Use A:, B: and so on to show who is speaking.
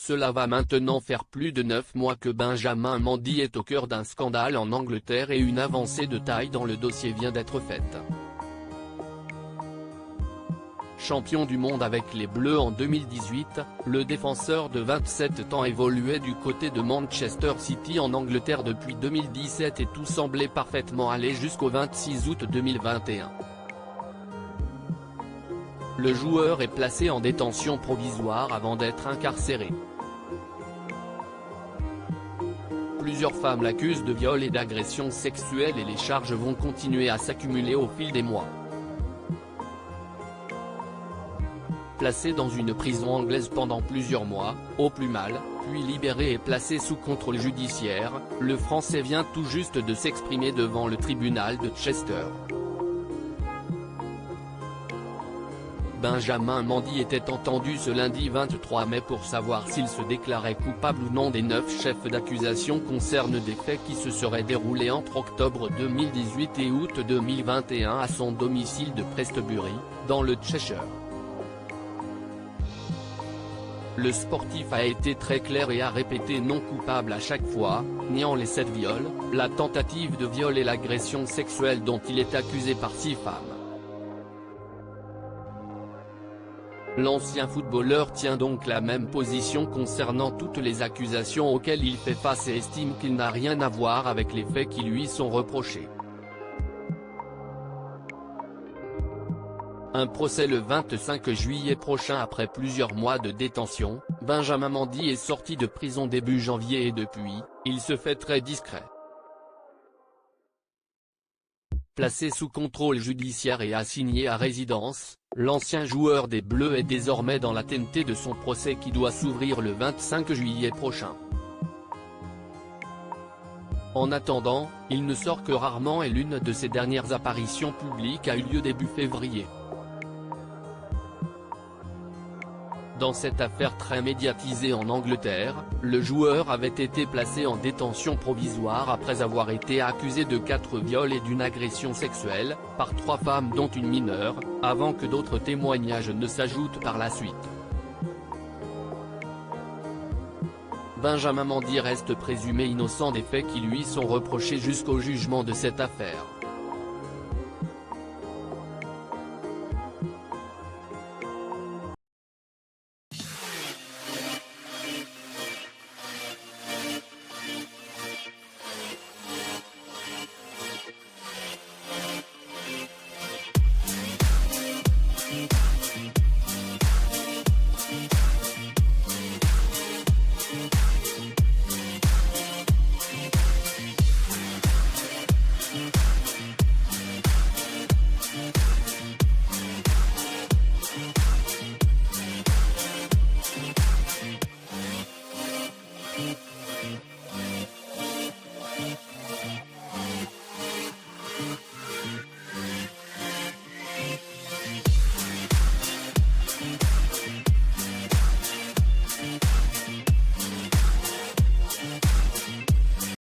A: Cela va maintenant faire plus de 9 mois que Benjamin Mendy est au cœur d'un scandale en Angleterre et une avancée de taille dans le dossier vient d'être faite. Champion du monde avec les Bleus en 2018, le défenseur de 27 ans évoluait du côté de Manchester City en Angleterre depuis 2017 et tout semblait parfaitement aller jusqu'au 26 août 2021. Le joueur est placé en détention provisoire avant d'être incarcéré. Plusieurs femmes l'accusent de viol et d'agression sexuelle et les charges vont continuer à s'accumuler au fil des mois. Placé dans une prison anglaise pendant plusieurs mois, au plus mal, puis libéré et placé sous contrôle judiciaire, le Français vient tout juste de s'exprimer devant le tribunal de Chester. Benjamin Mendy était entendu ce lundi 23 mai pour savoir s'il se déclarait coupable ou non des 9 chefs d'accusation concernant des faits qui se seraient déroulés entre octobre 2018 et août 2021 à son domicile de Prestbury, dans le Cheshire. Le sportif a été très clair et a répété non coupable à chaque fois, niant les 7 viols, la tentative de viol et l'agression sexuelle dont il est accusé par 6 femmes. L'ancien footballeur tient donc la même position concernant toutes les accusations auxquelles il fait face et estime qu'il n'a rien à voir avec les faits qui lui sont reprochés. Un procès le 25 juillet prochain après plusieurs mois de détention, Benjamin Mendy est sorti de prison début janvier et depuis, il se fait très discret. Placé sous contrôle judiciaire et assigné à résidence, l'ancien joueur des Bleus est désormais dans l'attente de son procès qui doit s'ouvrir le 25 juillet prochain. En attendant, il ne sort que rarement et l'une de ses dernières apparitions publiques a eu lieu début février. Dans cette affaire très médiatisée en Angleterre, le joueur avait été placé en détention provisoire après avoir été accusé de 4 viols et d'une agression sexuelle, par 3 femmes dont une mineure, avant que d'autres témoignages ne s'ajoutent par la suite. Benjamin Mendy reste présumé innocent des faits qui lui sont reprochés jusqu'au jugement de cette affaire.